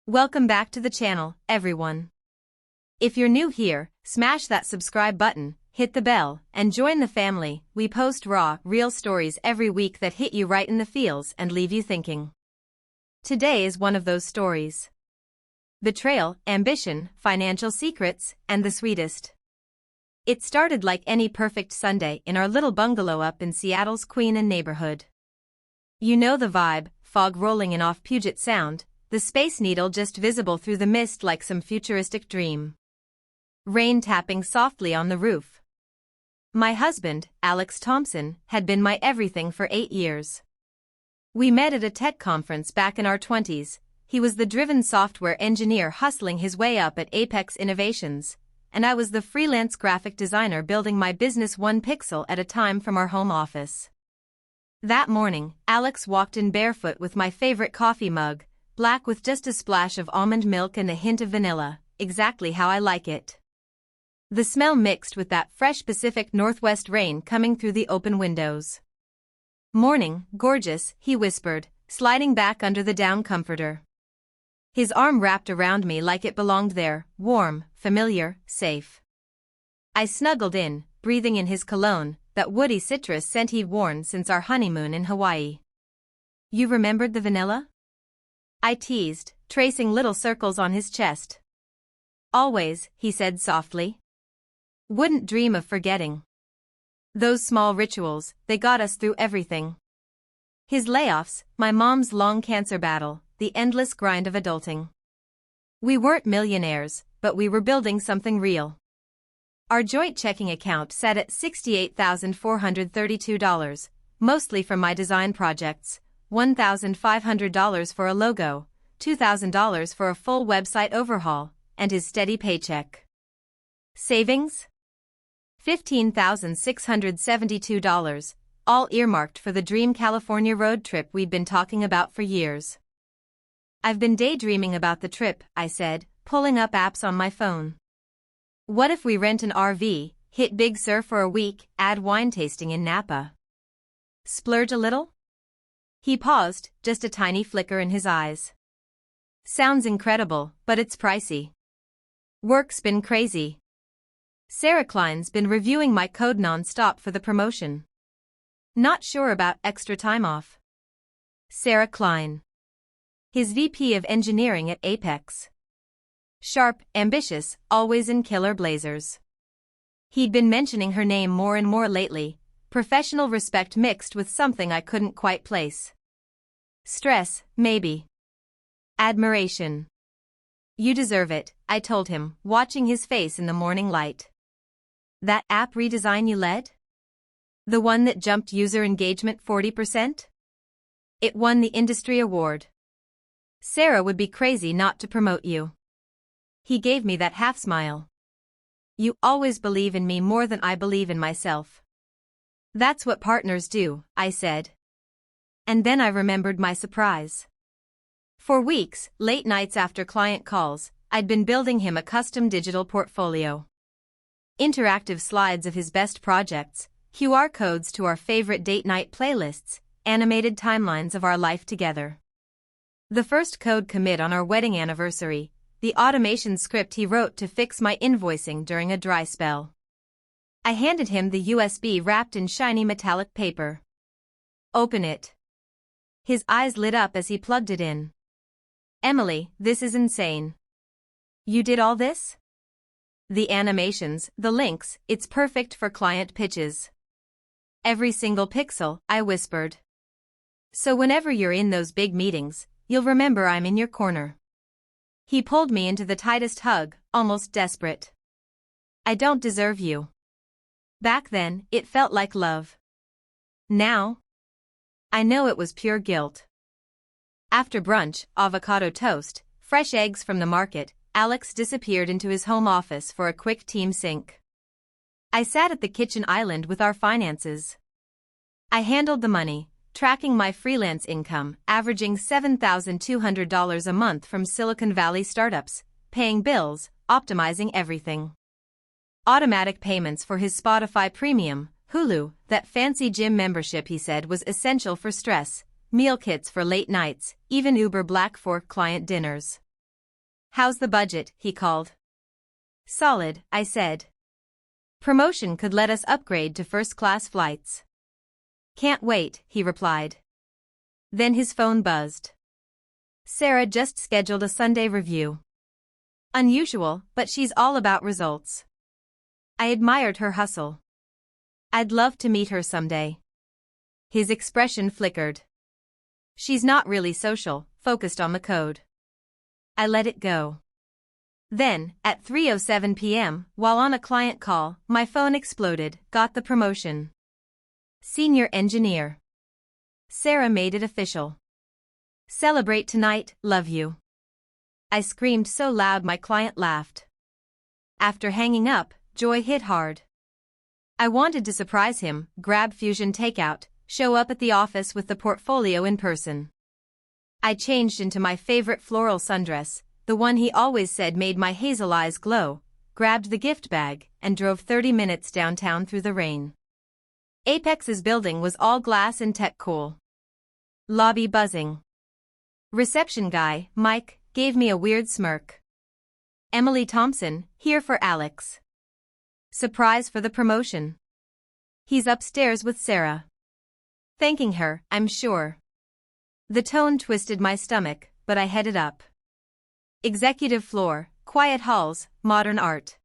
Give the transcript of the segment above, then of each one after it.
Welcome back to the channel, everyone. If you're new here, smash that subscribe button, hit the bell, and join the family. We post raw, real stories every week that hit you right in the feels and leave you thinking. Today is one of those stories. Betrayal, ambition, financial secrets, and the sweetest. It started like any perfect Sunday in our little bungalow up in Seattle's Queen Anne neighborhood. You know the vibe, fog rolling in off Puget Sound, the Space Needle just visible through the mist like some futuristic dream. Rain tapping softly on the roof. My husband, Alex Thompson, had been my everything for 8 years. We met at a tech conference back in our 20s. He was the driven software engineer hustling his way up at Apex Innovations, and I was the freelance graphic designer building my business one pixel at a time from our home office. That morning, Alex walked in barefoot with my favorite coffee mug, black with just a splash of almond milk and a hint of vanilla, exactly how I like it. The smell mixed with that fresh Pacific Northwest rain coming through the open windows. "Morning, gorgeous," he whispered, sliding back under the down comforter. His arm wrapped around me like it belonged there, warm, familiar, safe. I snuggled in, breathing in his cologne, that woody citrus scent he'd worn since our honeymoon in Hawaii. "You remembered the vanilla?" I teased, tracing little circles on his chest. "Always," he said softly. "Wouldn't dream of forgetting. Those small rituals, they got us through everything." His layoffs, my mom's long cancer battle, the endless grind of adulting. We weren't millionaires, but we were building something real. Our joint checking account sat at $68,432, mostly from my design projects, $1,500 for a logo, $2,000 for a full website overhaul, and his steady paycheck. Savings? $15,672, all earmarked for the dream California road trip we'd been talking about for years. "I've been daydreaming about the trip," I said, pulling up apps on my phone. "What if we rent an RV, hit Big Sur for a week, add wine tasting in Napa? Splurge a little?" He paused, just a tiny flicker in his eyes. "Sounds incredible, but it's pricey. Work's been crazy. Sarah Klein's been reviewing my code non-stop for the promotion. Not sure about extra time off." Sarah Klein. His VP of engineering at Apex. Sharp, ambitious, always in killer blazers. He'd been mentioning her name more and more lately, professional respect mixed with something I couldn't quite place. Stress, maybe. Admiration. "You deserve it," I told him, watching his face in the morning light. "That app redesign you led? The one that jumped user engagement 40%? It won the industry award. Sarah would be crazy not to promote you." He gave me that half smile. "You always believe in me more than I believe in myself." "That's what partners do," I said. And then I remembered my surprise. For weeks, late nights after client calls, I'd been building him a custom digital portfolio. Interactive slides of his best projects, QR codes to our favorite date night playlists, animated timelines of our life together. The first code commit on our wedding anniversary, the automation script he wrote to fix my invoicing during a dry spell. I handed him the USB wrapped in shiny metallic paper. "Open it." His eyes lit up as he plugged it in. "Emily, this is insane. You did all this? The animations, the links, it's perfect for client pitches." "Every single pixel," I whispered. "So whenever you're in those big meetings, you'll remember I'm in your corner." He pulled me into the tightest hug, almost desperate. "I don't deserve you." Back then, it felt like love. Now? I know it was pure guilt. After brunch, avocado toast, fresh eggs from the market, Alex disappeared into his home office for a quick team sync. I sat at the kitchen island with our finances. I handled the money, tracking my freelance income, averaging $7,200 a month from Silicon Valley startups, paying bills, optimizing everything. Automatic payments for his Spotify Premium, Hulu, that fancy gym membership he said was essential for stress, meal kits for late nights, even Uber Black for client dinners. How's the budget? He called. Solid, I said. Promotion could let us upgrade to first-class flights. Can't wait, he replied. Then his phone buzzed. Sarah just scheduled a Sunday review. Unusual, but she's all about results. I admired her hustle. I'd love to meet her someday. His expression flickered. She's not really social, focused on the code. I let it go. Then, at 3:07 p.m., while on a client call, my phone exploded. Got the promotion. Senior engineer. Sarah made it official. Celebrate tonight, love you. I screamed so loud my client laughed. After hanging up, joy hit hard. I wanted to surprise him, grab Fusion takeout, show up at the office with the portfolio in person. I changed into my favorite floral sundress, the one he always said made my hazel eyes glow, grabbed the gift bag, and drove 30 minutes downtown through the rain. Apex's building was all glass and tech cool. Lobby buzzing. Reception guy, Mike, gave me a weird smirk. Emily Thompson, here for Alex. Surprise for the promotion. He's upstairs with Sarah. Thanking her, I'm sure. The tone twisted my stomach, but I headed up. Executive floor, quiet halls, modern art.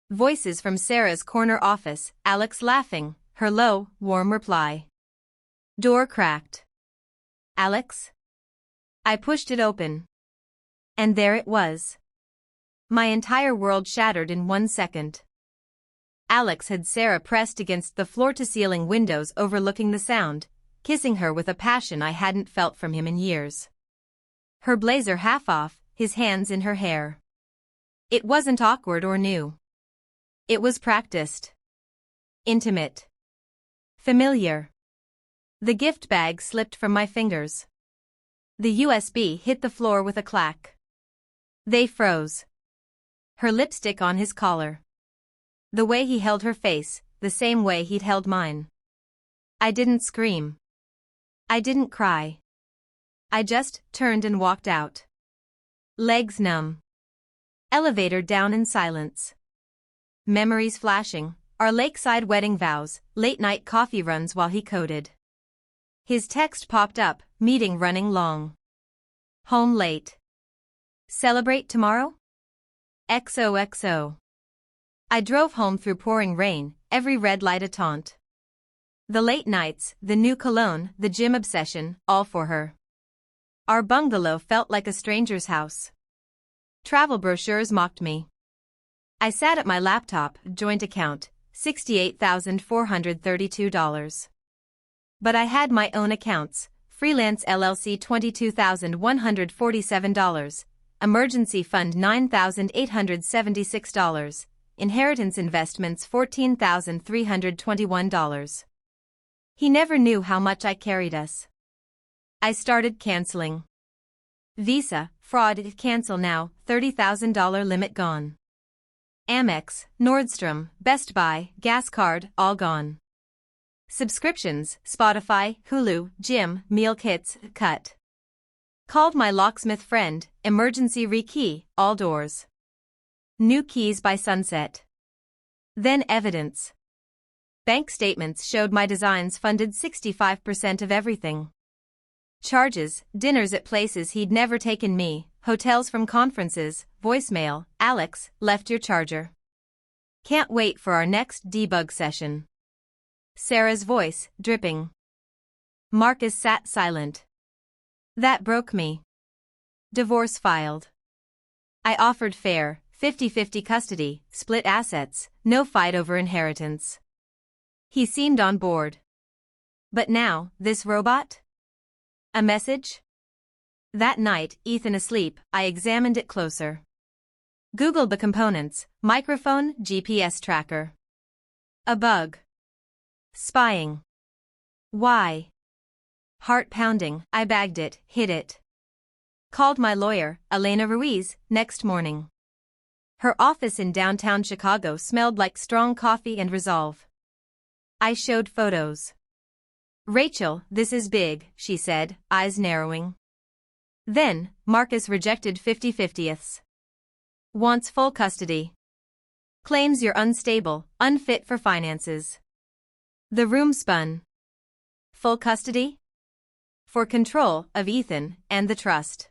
Voices from Sarah's corner office, Alex laughing, her low, warm reply. Door cracked. Alex? I pushed it open. And there it was. My entire world shattered in 1 second. Alex had Sarah pressed against the floor-to-ceiling windows overlooking the sound, kissing her with a passion I hadn't felt from him in years. Her blazer half off, his hands in her hair. It wasn't awkward or new. It was practiced. Intimate. Familiar. The gift bag slipped from my fingers. The USB hit the floor with a clack. They froze. Her lipstick on his collar. The way he held her face, the same way he'd held mine. I didn't scream. I didn't cry. I just turned and walked out. Legs numb. Elevator down in silence. Memories flashing, our lakeside wedding vows, late-night coffee runs while he coded. His text popped up, meeting running long. Home late. Celebrate tomorrow? XOXO. I drove home through pouring rain, every red light a taunt. The late nights, the new cologne, the gym obsession, all for her. Our bungalow felt like a stranger's house. Travel brochures mocked me. I sat at my laptop, joint account, $68,432. But I had my own accounts, freelance LLC $22,147, emergency fund $9,876, inheritance investments $14,321. He never knew how much I carried us. I started canceling. Visa, fraud, cancel now, $30,000 limit gone. Amex, Nordstrom, Best Buy, gas card, all gone. Subscriptions, Spotify, Hulu, gym, meal kits, cut. Called my locksmith friend, emergency rekey, all doors. New keys by sunset. Then evidence. Bank statements showed my designs funded 65% of everything. Charges, dinners at places he'd never taken me, hotels from conferences, voicemail, Alex, left your charger. Can't wait for our next debug session. Sarah's voice, dripping. Marcus sat silent. That broke me. Divorce filed. I offered fair, 50-50 custody, split assets, no fight over inheritance. He seemed on board. But now, this robot? A message? That night, Ethan asleep, I examined it closer. Googled the components, microphone, GPS tracker. A bug. Spying. Why? Heart pounding, I bagged it, hid it. Called my lawyer, Elena Ruiz, next morning. Her office in downtown Chicago smelled like strong coffee and resolve. I showed photos. Rachel, this is big, she said, eyes narrowing. Then, Marcus rejected 50/50ths. Wants full custody. Claims you're unstable, unfit for finances. The room spun. Full custody? For control of Ethan and the trust.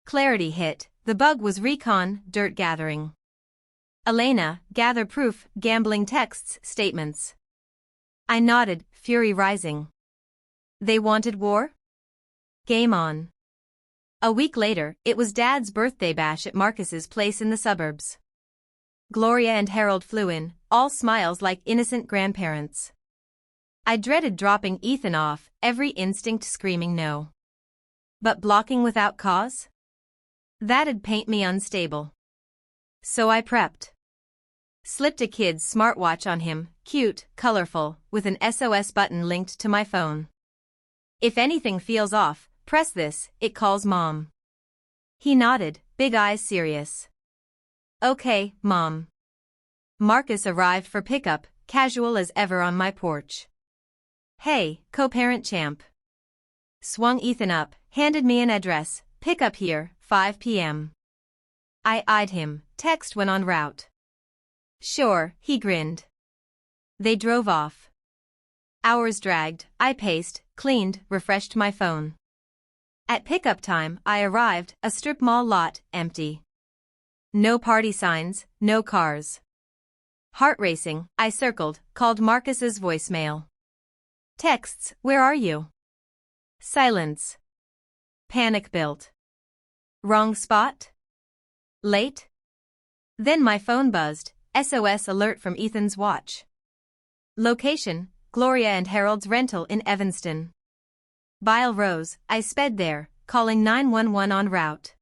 Clarity hit. The bug was recon, dirt gathering. Elena, gather proof, gambling texts, statements. I nodded, fury rising. They wanted war? Game on. A week later, it was Dad's birthday bash at Marcus's place in the suburbs. Gloria and Harold flew in, all smiles like innocent grandparents. I dreaded dropping Ethan off, every instinct screaming no. But blocking without cause? That'd paint me unstable. So I prepped. Slipped a kid's smartwatch on him, cute, colorful, with an SOS button linked to my phone. If anything feels off, press this, it calls Mom. He nodded, big eyes serious. Okay, Mom. Marcus arrived for pickup, casual as ever on my porch. Hey, co-parent champ. Swung Ethan up, handed me an address, pick up here, 5 p.m. I eyed him, text when en route. Sure, he grinned. They drove off. Hours dragged, I paced, cleaned, refreshed my phone. At pickup time, I arrived, a strip mall lot, empty. No party signs, no cars. Heart racing, I circled, called Marcus's voicemail. Texts, where are you? Silence. Panic built. Wrong spot? Late? Then my phone buzzed, SOS alert from Ethan's watch. Location, Gloria and Harold's rental in Evanston. Bile rose, I sped there, calling 911 en route.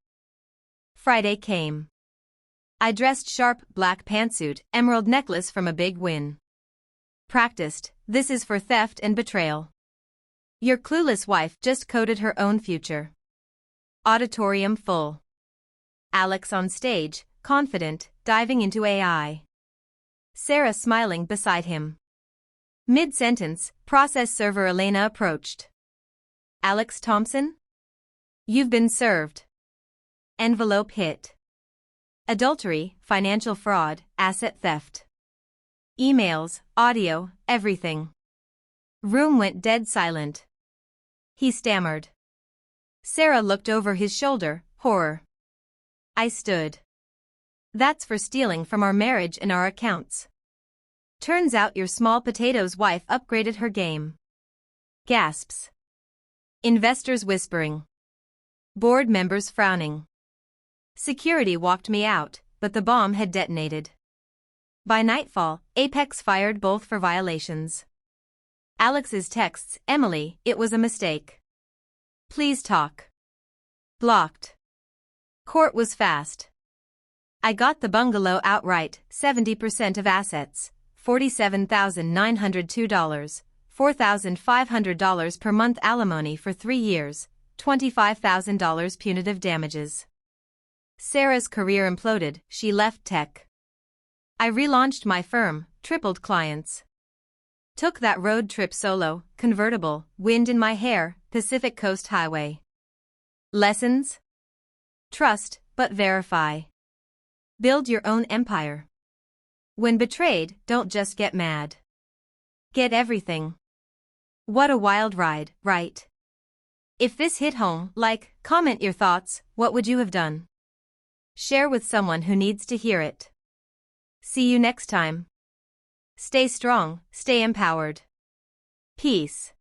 Friday came. I dressed sharp, black pantsuit, emerald necklace from a big win. Practiced, this is for theft and betrayal. Your clueless wife just coded her own future. Auditorium full. Alex on stage, confident, diving into AI. Sarah smiling beside him. Mid-sentence, process server Elena approached. Alex Thompson? You've been served. Envelope hit. Adultery, financial fraud, asset theft. Emails, audio, everything. Room went dead silent. He stammered. Sarah looked over his shoulder, horror. I stood. That's for stealing from our marriage and our accounts. Turns out your small potatoes wife upgraded her game. Gasps. Investors whispering. Board members frowning. Security walked me out, but the bomb had detonated. By nightfall, Apex fired both for violations. Alex's texts, Emily, it was a mistake. Please talk. Blocked. Court was fast. I got the bungalow outright, 70% of assets, $47,902, $4,500 per month alimony for 3 years, $25,000 punitive damages. Sarah's career imploded, she left tech. I relaunched my firm, tripled clients. Took that road trip solo, convertible, wind in my hair, Pacific Coast Highway. Lessons? Trust, but verify. Build your own empire. When betrayed, don't just get mad. Get everything. What a wild ride, right? If this hit home, like, comment your thoughts, what would you have done? Share with someone who needs to hear it. See you next time. Stay strong, stay empowered. Peace.